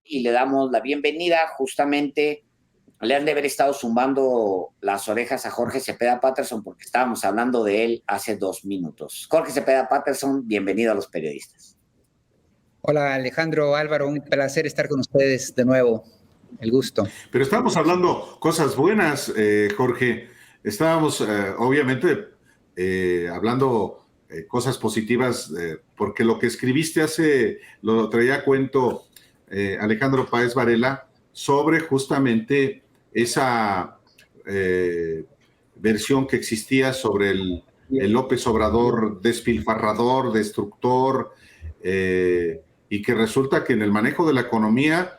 y le damos la bienvenida. Justamente le han de haber estado zumbando las orejas a Jorge Cepeda Patterson porque estábamos hablando de él hace 2 minutos. Jorge Cepeda Patterson, bienvenido a Los Periodistas. Hola Alejandro, Álvaro, un placer estar con ustedes de nuevo. El gusto. Pero estábamos hablando cosas buenas, Jorge. Estábamos, obviamente, hablando cosas positivas, porque lo que escribiste lo traía a cuento Alejandro Páez Varela sobre justamente esa versión que existía sobre el López Obrador despilfarrador, destructor, y que resulta que en el manejo de la economía,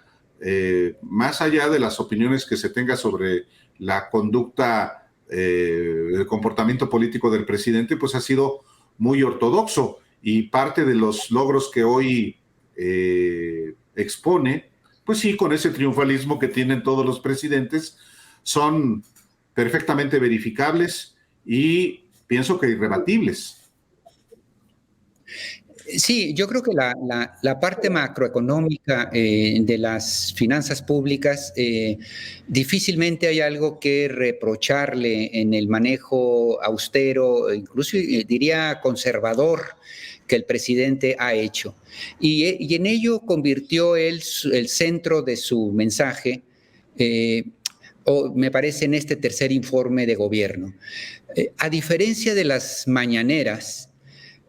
más allá de las opiniones que se tenga sobre la conducta, el comportamiento político del presidente, pues ha sido muy ortodoxo, y parte de los logros que hoy expone, pues sí, con ese triunfalismo que tienen todos los presidentes, son perfectamente verificables y pienso que irrebatibles. Sí, yo creo que la parte macroeconómica de las finanzas públicas, difícilmente hay algo que reprocharle en el manejo austero, incluso diría conservador, que el presidente ha hecho. Y en ello convirtió él el centro de su mensaje, me parece, en este tercer informe de gobierno. A diferencia de las mañaneras,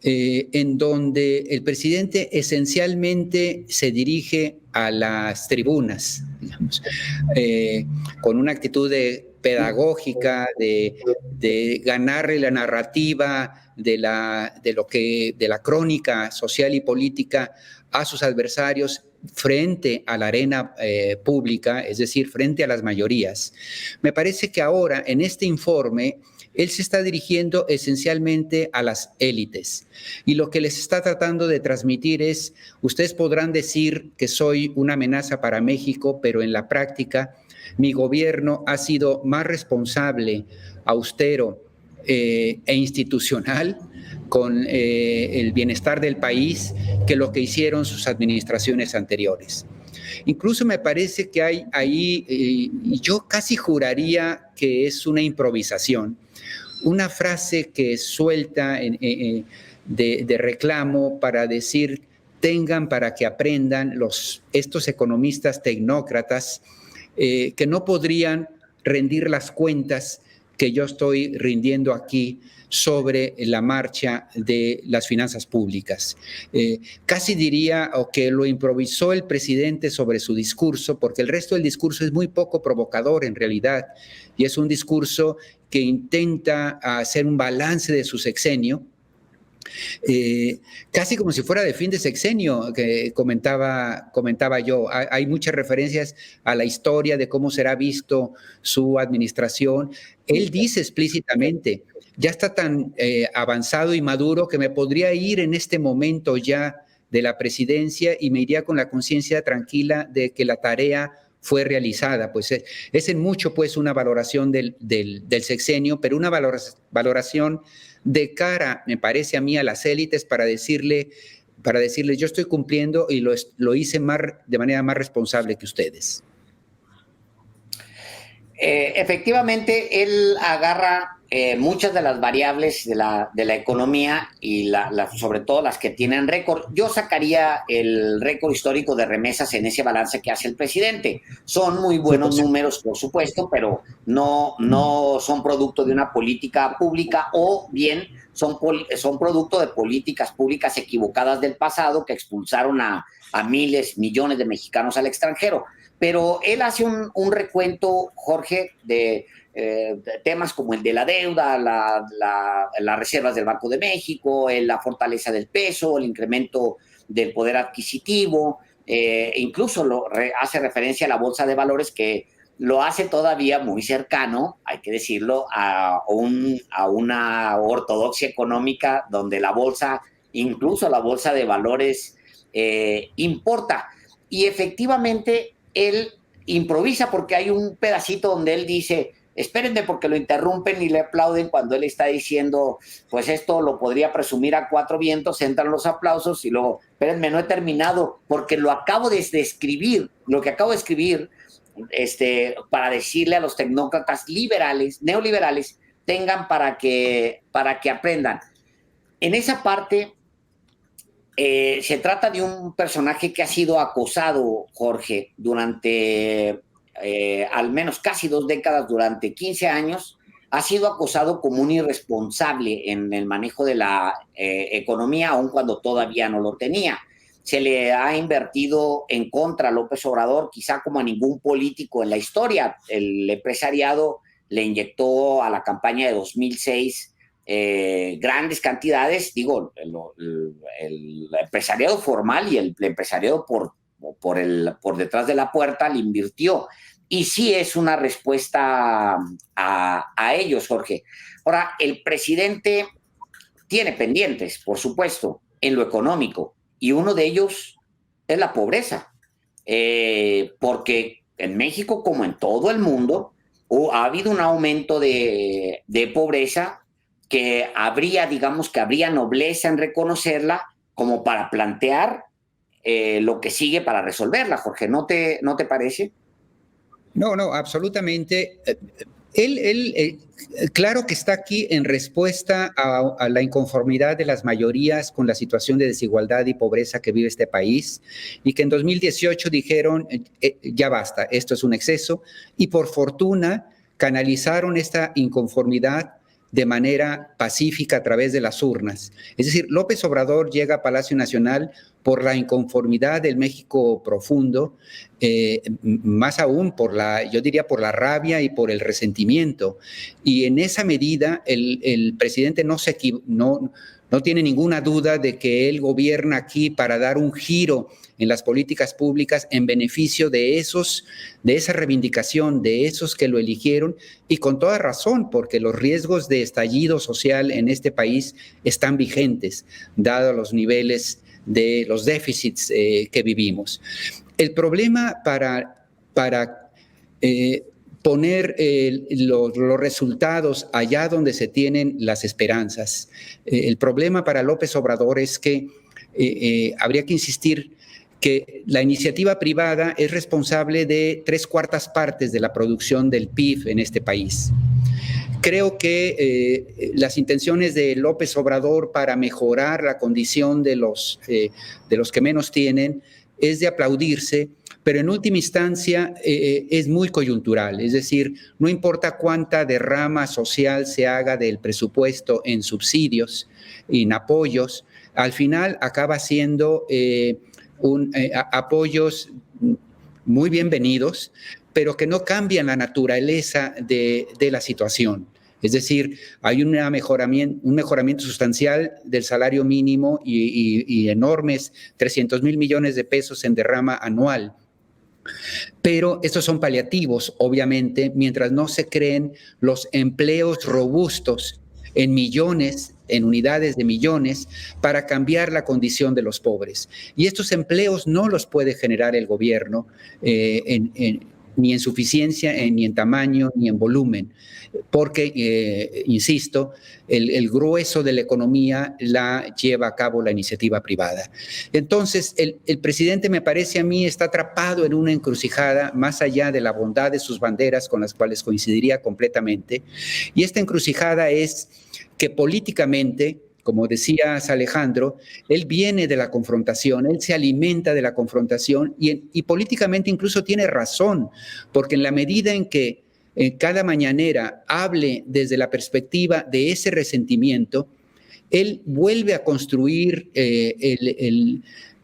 en donde el presidente esencialmente se dirige a las tribunas, digamos, con una actitud pedagógica de ganarle la narrativa de la crónica social y política a sus adversarios frente a la arena pública, es decir, frente a las mayorías. Me parece que ahora, en este informe, él se está dirigiendo esencialmente a las élites, y lo que les está tratando de transmitir es: ustedes podrán decir que soy una amenaza para México, pero en la práctica mi gobierno ha sido más responsable, austero e institucional con el bienestar del país que lo que hicieron sus administraciones anteriores. Incluso me parece que hay ahí, yo casi juraría que es una improvisación, una frase que suelta de reclamo para decir: tengan para que aprendan estos economistas tecnócratas que no podrían rendir las cuentas que yo estoy rindiendo aquí sobre la marcha de las finanzas públicas. Casi diría que lo improvisó el presidente sobre su discurso, porque el resto del discurso es muy poco provocador en realidad, y es un discurso que intenta hacer un balance de su sexenio, casi como si fuera de fin de sexenio, que comentaba yo. Hay muchas referencias a la historia de cómo será visto su administración. Él dice explícitamente: ya está tan avanzado y maduro que me podría ir en este momento ya de la presidencia y me iría con la conciencia tranquila de que la tarea fue realizada. Pues es en mucho, pues, una valoración del sexenio, pero una valoración de cara, me parece a mí, a las élites, para decirles: yo estoy cumpliendo y lo hice de manera más responsable que ustedes. Efectivamente, él agarra muchas de las variables de la economía y sobre todo las que tienen récord. Yo sacaría el récord histórico de remesas en ese balance que hace el presidente. Son muy buenos números, por supuesto, pero no son producto de una política pública, o bien son producto de políticas públicas equivocadas del pasado que expulsaron a miles, millones de mexicanos al extranjero. Pero él hace un recuento, Jorge, de temas como el de la deuda, las reservas del Banco de México, la fortaleza del peso, el incremento del poder adquisitivo, incluso hace referencia a la bolsa de valores, que lo hace todavía muy cercano, hay que decirlo, a una ortodoxia económica donde la bolsa, incluso la bolsa de valores, importa. Y efectivamente él improvisa, porque hay un pedacito donde él dice: espérenme porque lo interrumpen y le aplauden cuando él está diciendo, pues esto lo podría presumir a cuatro vientos, entran los aplausos y luego, espérenme, no he terminado porque lo acabo de escribir, lo que acabo de escribir, para decirle a los tecnócratas liberales, neoliberales, tengan para que aprendan. En esa parte se trata de un personaje que ha sido acosado, Jorge, durante al menos casi 2 décadas, durante 15 años, ha sido acosado como un irresponsable en el manejo de la economía, aun cuando todavía no lo tenía. Se le ha invertido en contra a López Obrador, quizá como a ningún político en la historia. El empresariado le inyectó a la campaña de 2006 grandes cantidades, digo, el empresariado formal y el empresariado por detrás de la puerta le invirtió. Y sí es una respuesta a ellos, Jorge. Ahora, el presidente tiene pendientes, por supuesto, en lo económico, y uno de ellos es la pobreza, porque en México, como en todo el mundo, ha habido un aumento de pobreza que habría nobleza en reconocerla como para plantear lo que sigue para resolverla, Jorge. ¿No te parece? No, absolutamente. Él claro que está aquí en respuesta a la inconformidad de las mayorías con la situación de desigualdad y pobreza que vive este país, y que en 2018 dijeron, ya basta, esto es un exceso, y por fortuna canalizaron esta inconformidad de manera pacífica a través de las urnas. Es decir, López Obrador llega a Palacio Nacional por la inconformidad del México profundo, más aún yo diría por la rabia y por el resentimiento. Y en esa medida el presidente no tiene ninguna duda de que él gobierna aquí para dar un giro en las políticas públicas en beneficio de esa reivindicación, de esos que lo eligieron, y con toda razón, porque los riesgos de estallido social en este país están vigentes, dado los niveles de los déficits que vivimos. El problema para poner los resultados allá donde se tienen las esperanzas. El problema para López Obrador es que habría que insistir que la iniciativa privada es responsable de 3/4 partes de la producción del PIB en este país. Creo que las intenciones de López Obrador para mejorar la condición de los que menos tienen es de aplaudirse, pero en última instancia es muy coyuntural. Es decir, no importa cuánta derrama social se haga del presupuesto en subsidios y en apoyos, al final acaba siendo apoyos muy bienvenidos, pero que no cambian la naturaleza de la situación. Es decir, hay un mejoramiento sustancial del salario mínimo y enormes 300,000 millones de pesos en derrama anual. Pero estos son paliativos, obviamente, mientras no se creen los empleos robustos en millones, en unidades de millones, para cambiar la condición de los pobres. Y estos empleos no los puede generar el gobierno ni en suficiencia, ni en tamaño, ni en volumen, porque, insisto, el grueso de la economía la lleva a cabo la iniciativa privada. Entonces, el presidente, me parece a mí, está atrapado en una encrucijada más allá de la bondad de sus banderas, con las cuales coincidiría completamente, y esta encrucijada es que políticamente, como decías, Alejandro, él viene de la confrontación, él se alimenta de la confrontación y políticamente incluso tiene razón, porque en la medida en que cada mañanera hable desde la perspectiva de ese resentimiento, él vuelve a construir el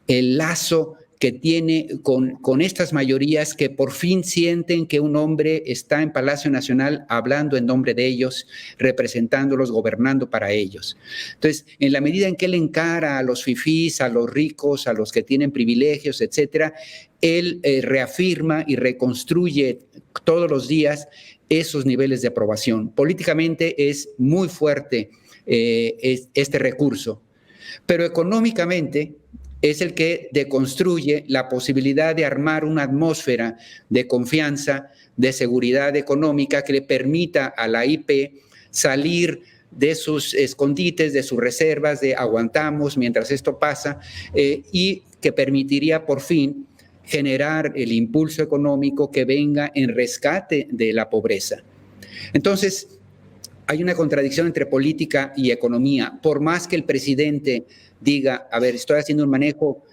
lazo que tiene con estas mayorías que por fin sienten que un hombre está en Palacio Nacional hablando en nombre de ellos, representándolos, gobernando para ellos. Entonces, en la medida en que él encara a los fifís, a los ricos, a los que tienen privilegios, etcétera, él reafirma y reconstruye todos los días esos niveles de aprobación. Políticamente es muy fuerte este recurso, pero económicamente es el que deconstruye la posibilidad de armar una atmósfera de confianza, de seguridad económica que le permita a la IP salir de sus escondites, de sus reservas, de aguantamos mientras esto pasa, y que permitiría por fin generar el impulso económico que venga en rescate de la pobreza. Entonces, hay una contradicción entre política y economía. Por más que el presidente diga, a ver, estoy haciendo un manejo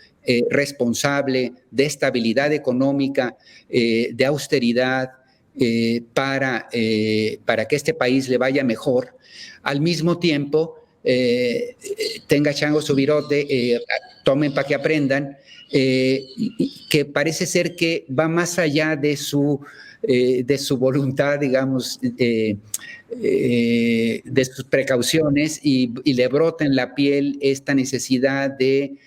responsable de estabilidad económica, de austeridad, para que este país le vaya mejor, al mismo tiempo tenga chango su virote, tomen para que aprendan, que parece ser que va más allá de su voluntad, digamos, de sus precauciones y le brota en la piel esta necesidad de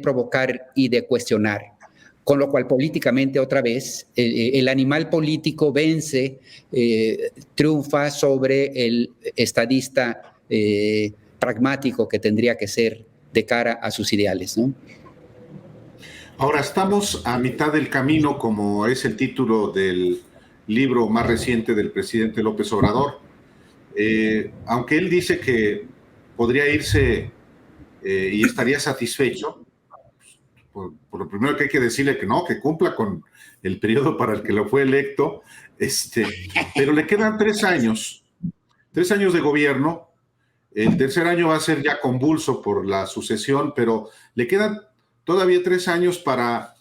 provocar y de cuestionar. Con lo cual políticamente otra vez el animal político vence, triunfa sobre el estadista pragmático que tendría que ser de cara a sus ideales, ¿no? Ahora estamos a mitad del camino, como es el título del libro más reciente del presidente López Obrador. Aunque él dice que podría irse y estaría satisfecho, por lo primero que hay que decirle que no, que cumpla con el periodo para el que lo fue electo, pero le quedan 3 años de gobierno. El tercer año va a ser ya convulso por la sucesión, pero le quedan todavía 3 años para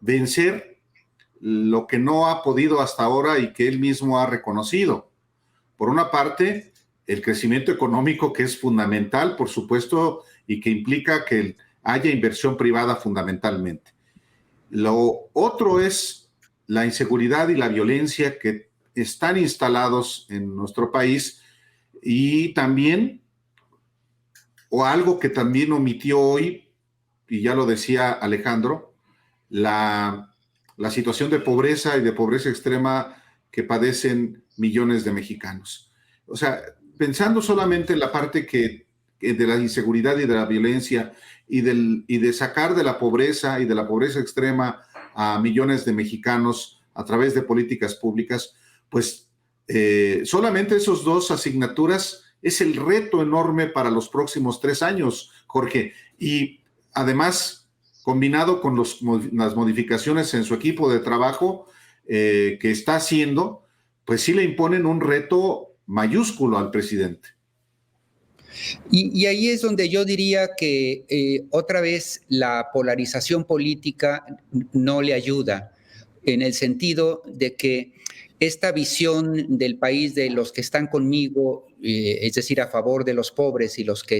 vencer lo que no ha podido hasta ahora y que él mismo ha reconocido. Por una parte, el crecimiento económico, que es fundamental, por supuesto, y que implica que haya inversión privada fundamentalmente. Lo otro es la inseguridad y la violencia que están instalados en nuestro país, y también, o algo que también omitió hoy, y ya lo decía Alejandro, la situación de pobreza y de pobreza extrema que padecen millones de mexicanos. O sea, pensando solamente en la parte de la inseguridad y de la violencia y de sacar de la pobreza y de la pobreza extrema a millones de mexicanos a través de políticas públicas, pues solamente esos 2 asignaturas es el reto enorme para los próximos 3 años, Jorge. Y además, combinado con las modificaciones en su equipo de trabajo que está haciendo, pues sí le imponen un reto mayúsculo al presidente. Y ahí es donde yo diría que otra vez la polarización política no le ayuda, en el sentido de que esta visión del país de los que están conmigo, es decir, a favor de los pobres y los que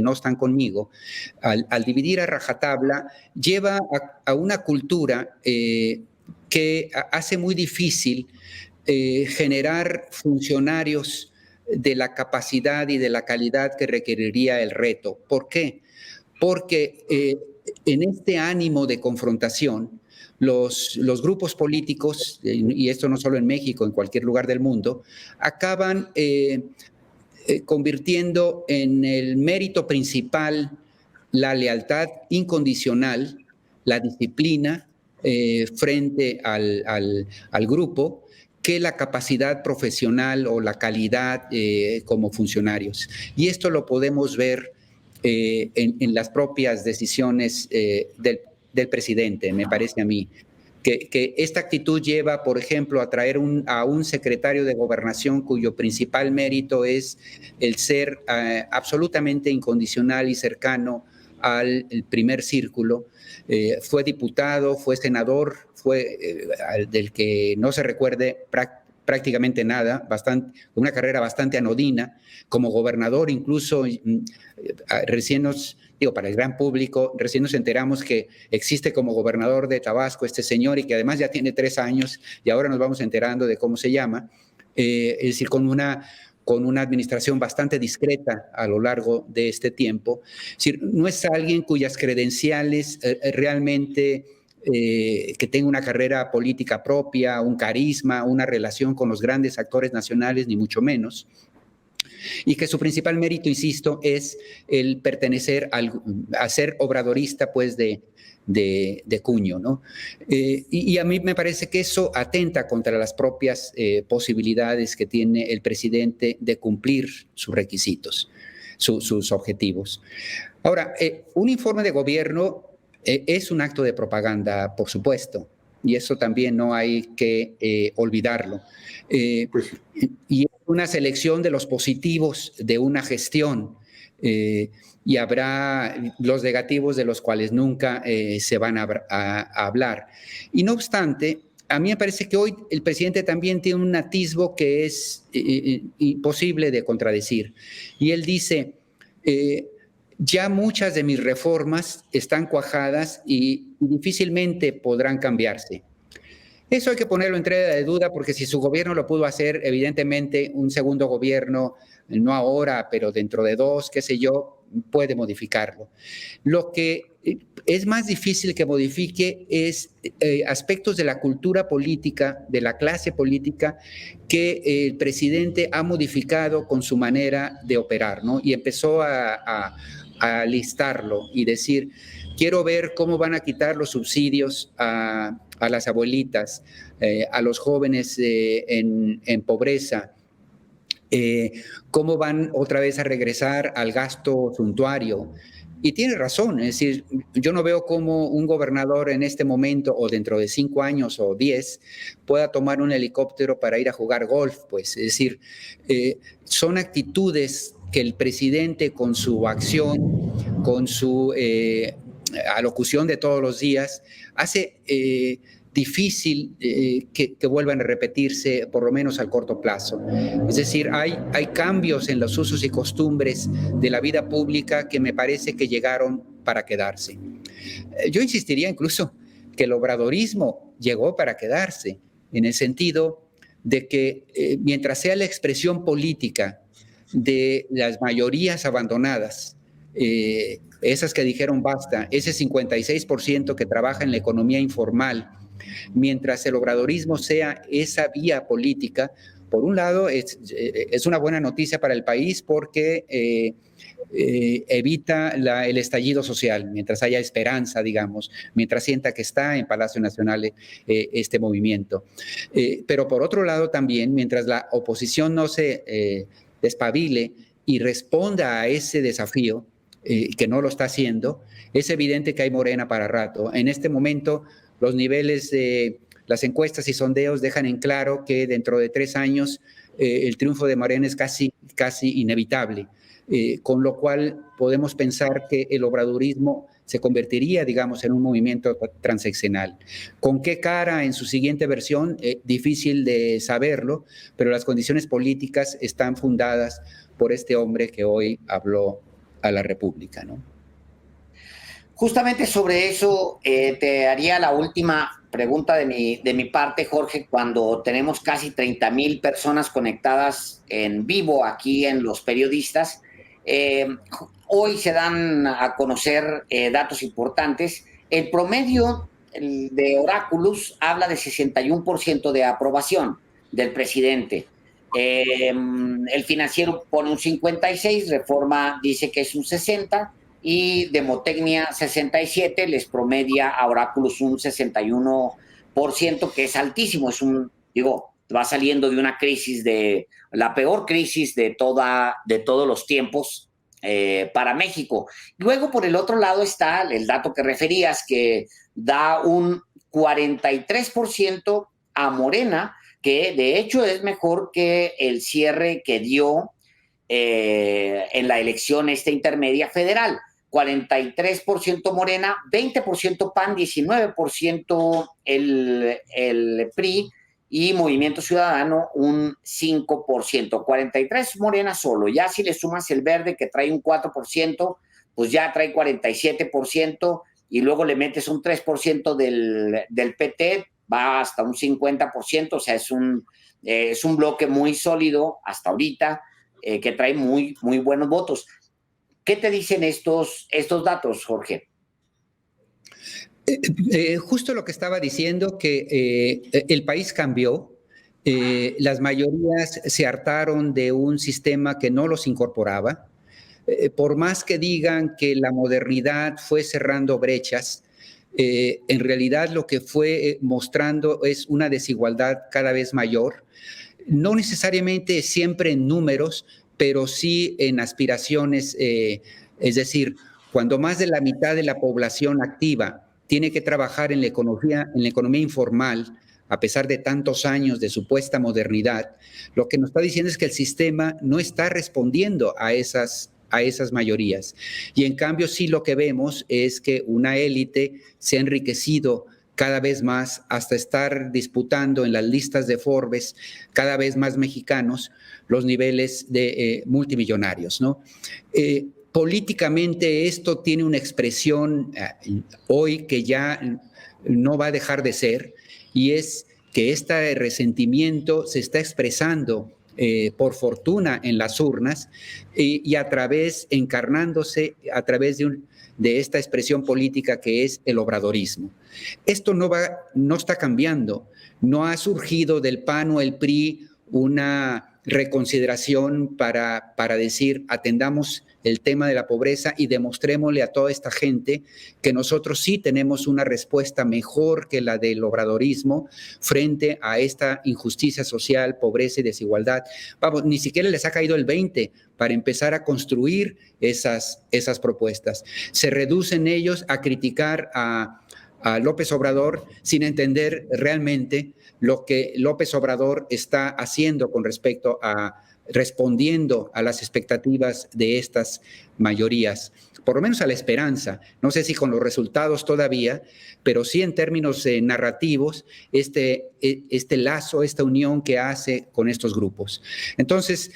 no están conmigo, al dividir a rajatabla, lleva a una cultura que hace muy difícil generar funcionarios de la capacidad y de la calidad que requeriría el reto. ¿Por qué? Porque en este ánimo de confrontación, los grupos políticos, y esto no solo en México, en cualquier lugar del mundo, acaban convirtiendo en el mérito principal la lealtad incondicional, la disciplina frente al grupo, que la capacidad profesional o la calidad como funcionarios. Y esto lo podemos ver en las propias decisiones del presidente, me parece a mí. Que esta actitud lleva, por ejemplo, a traer a un secretario de Gobernación cuyo principal mérito es el ser absolutamente incondicional y cercano al primer círculo. Fue diputado, fue senador, fue del que no se recuerde prácticamente nada, una carrera bastante anodina. Como gobernador, incluso para el gran público, recién nos enteramos que existe como gobernador de Tabasco este señor y que además ya tiene 3 años y ahora nos vamos enterando de cómo se llama. Es decir, con una administración bastante discreta a lo largo de este tiempo. Es decir, no es alguien cuyas credenciales realmente que tenga una carrera política propia, un carisma, una relación con los grandes actores nacionales, ni mucho menos. y que su principal mérito, insisto, es el pertenecer a ser obradorista, pues, de cuño, ¿no? Y a mí me parece que eso atenta contra las propias posibilidades que tiene el presidente de cumplir sus requisitos, sus objetivos. Ahora, un informe de gobierno es un acto de propaganda, por supuesto, y eso también no hay que olvidarlo. Pues, Y es una selección de los positivos de una gestión, y habrá los negativos de los cuales nunca se van a hablar. Y no obstante, a mí me parece que hoy el presidente también tiene un atisbo que es imposible de contradecir. Y él dice, ya muchas de mis reformas están cuajadas y difícilmente podrán cambiarse. Eso hay que ponerlo en tela de duda, porque si su gobierno lo pudo hacer, evidentemente un segundo gobierno, no ahora, pero dentro de 2, qué sé yo, puede modificarlo. Lo que es más difícil que modifique es aspectos de la cultura política, de la clase política, que el presidente ha modificado con su manera de operar, ¿no? Y empezó a listarlo y decir, quiero ver cómo van a quitar los subsidios a las abuelitas, a los jóvenes en pobreza, cómo van otra vez a regresar al gasto suntuario. Y tiene razón, es decir, yo no veo cómo un gobernador en este momento o dentro de 5 años o 10 pueda tomar un helicóptero para ir a jugar golf, pues, es decir, son actitudes que el presidente con su acción, con su alocución de todos los días, hace difícil que vuelvan a repetirse, por lo menos al corto plazo. Es decir, hay cambios en los usos y costumbres de la vida pública que me parece que llegaron para quedarse. Yo insistiría incluso que el obradorismo llegó para quedarse, en el sentido de que mientras sea la expresión política de las mayorías abandonadas, esas que dijeron basta, ese 56% que trabaja en la economía informal, mientras el obradorismo sea esa vía política, por un lado es una buena noticia para el país porque evita el estallido social, mientras haya esperanza, digamos, mientras sienta que está en Palacio Nacional este movimiento. Pero por otro lado también, mientras la oposición no se despabile y responda a ese desafío, que no lo está haciendo, es evidente que hay Morena para rato. En este momento, los niveles de las encuestas y sondeos dejan en claro que dentro de 3 años el triunfo de Morena es casi inevitable, con lo cual podemos pensar que el obradorismo se convertiría, digamos, en un movimiento transeccional. ¿Con qué cara en su siguiente versión? Difícil de saberlo, pero las condiciones políticas están fundadas por este hombre que hoy habló a la República, ¿no? Justamente sobre eso te haría la última pregunta de mi parte, Jorge, cuando tenemos casi 30,000 personas conectadas en vivo aquí en Los Periodistas. Hoy se dan a conocer datos importantes. El promedio de Oráculos habla de 61% de aprobación del presidente. El Financiero pone un 56, Reforma dice que es un 60, y Demotecnia 67, les promedia a Oráculos un 61%, que es altísimo. Es va saliendo de una crisis, de la peor crisis de todos los tiempos para México. Luego, por el otro lado, está el dato que referías, que da un 43% a Morena, que de hecho es mejor que el cierre que dio en la elección intermedia federal. 43% Morena, 20% PAN, 19% el PRI y Movimiento Ciudadano un 5%. 43% Morena solo. Ya si le sumas el Verde, que trae un 4%, pues ya trae 47%, y luego le metes un 3% del PT, va hasta un 50%. O sea, es un bloque muy sólido hasta ahorita, que trae muy, muy buenos votos. ¿Qué te dicen estos datos, Jorge? Justo lo que estaba diciendo, que el país cambió Las mayorías se hartaron de un sistema que no los incorporaba. Por más que digan que la modernidad fue cerrando brechas, en realidad lo que fue mostrando es una desigualdad cada vez mayor, no necesariamente siempre en números, pero sí en aspiraciones, es decir, cuando más de la mitad de la población activa tiene que trabajar en la economía informal, a pesar de tantos años de supuesta modernidad, lo que nos está diciendo es que el sistema no está respondiendo a esas mayorías. Y en cambio sí lo que vemos es que una élite se ha enriquecido cada vez más hasta estar disputando en las listas de Forbes cada vez más mexicanos los niveles de multimillonarios, ¿no? Políticamente esto tiene una expresión hoy que ya no va a dejar de ser, y es que este resentimiento se está expresando por fortuna en las urnas y encarnándose a través de esta expresión política que es el obradorismo. Esto no está cambiando, no ha surgido del PAN o el PRI una reconsideración para decir atendamos el tema de la pobreza y demostrémosle a toda esta gente que nosotros sí tenemos una respuesta mejor que la del obradorismo frente a esta injusticia social, pobreza y desigualdad. Vamos, ni siquiera les ha caído el 20 para empezar a construir esas propuestas. Se reducen ellos a criticar a López Obrador sin entender realmente lo que López Obrador está haciendo con respecto a respondiendo a las expectativas de estas mayorías, por lo menos a la esperanza. No sé si con los resultados todavía, pero sí en términos narrativos, este lazo, esta unión que hace con estos grupos. Entonces,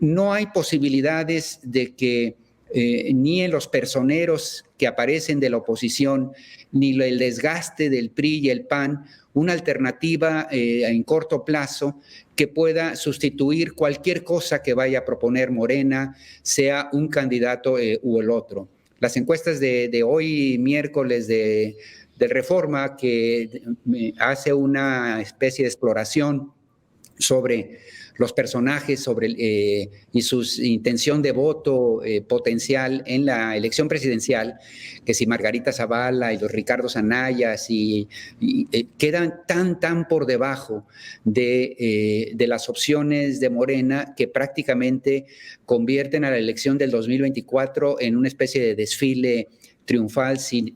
no hay posibilidades de que ni en los personeros que aparecen de la oposición, ni el desgaste del PRI y el PAN, una alternativa en corto plazo que pueda sustituir cualquier cosa que vaya a proponer Morena, sea un candidato u el otro. Las encuestas de hoy, miércoles, de Reforma, que hace una especie de exploración sobre los personajes y su intención de voto potencial en la elección presidencial, que si Margarita Zavala y los Ricardo Anayas quedan tan por debajo de las opciones de Morena que prácticamente convierten a la elección del 2024 en una especie de desfile triunfal si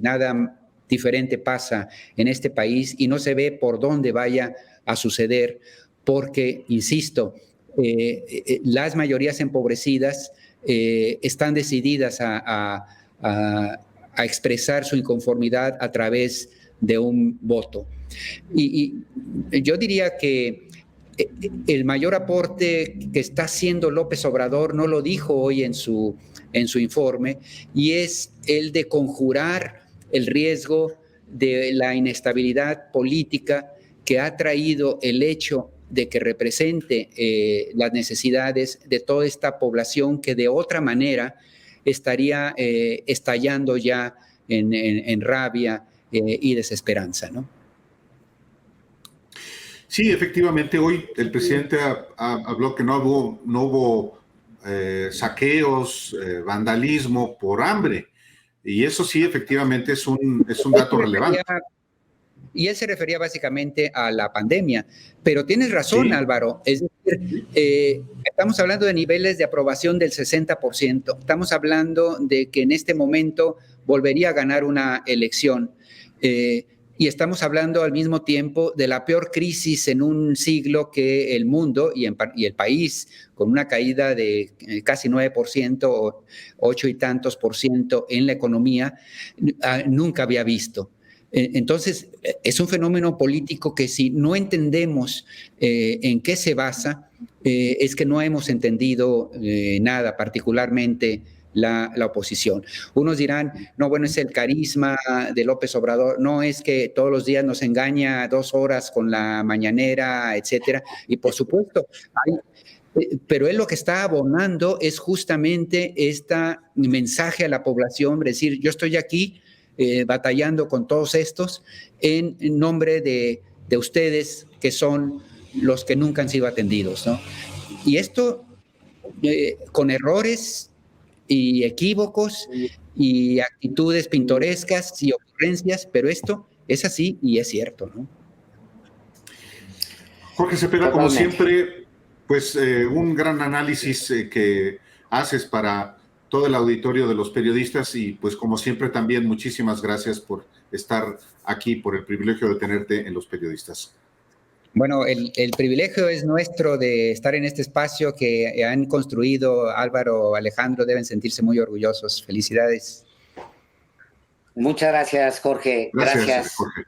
nada diferente pasa en este país y no se ve por dónde vaya a suceder, porque, insisto, las mayorías empobrecidas están decididas a expresar su inconformidad a través de un voto. Y yo diría que el mayor aporte que está haciendo López Obrador, no lo dijo hoy en su informe, y es el de conjurar el riesgo de la inestabilidad política que ha traído el hecho de que represente las necesidades de toda esta población que de otra manera estaría estallando ya en rabia y desesperanza, ¿no? Sí, efectivamente, hoy el presidente habló que no hubo saqueos, vandalismo por hambre, y eso sí, efectivamente, es un dato relevante. Y él se refería básicamente a la pandemia. Pero tienes razón, sí, Álvaro. Es decir, estamos hablando de niveles de aprobación del 60%. Estamos hablando de que en este momento volvería a ganar una elección. Y estamos hablando al mismo tiempo de la peor crisis en un siglo que el mundo y el país, con una caída de casi 9%, 8 y tantos % en la economía, nunca había visto. Entonces, es un fenómeno político que si no entendemos en qué se basa, es que no hemos entendido nada, particularmente la oposición. Unos dirán, no, bueno, es el carisma de López Obrador, no es que todos los días nos engaña 2 horas con la mañanera, etcétera. Y por supuesto, pero él lo que está abonando es justamente este mensaje a la población, es decir, yo estoy aquí batallando con todos estos en nombre de de ustedes, que son los que nunca han sido atendidos, ¿no? Y esto con errores y equívocos y actitudes pintorescas y ocurrencias, pero esto es así y es cierto, ¿no? Jorge Cepeda, como siempre, pues un gran análisis que haces para todo el auditorio de los periodistas y pues como siempre también muchísimas gracias por estar aquí, por el privilegio de tenerte en Los Periodistas. Bueno, el privilegio es nuestro de estar en este espacio que han construido Álvaro, Alejandro, deben sentirse muy orgullosos. Felicidades. Muchas gracias, Jorge. Gracias. Jorge.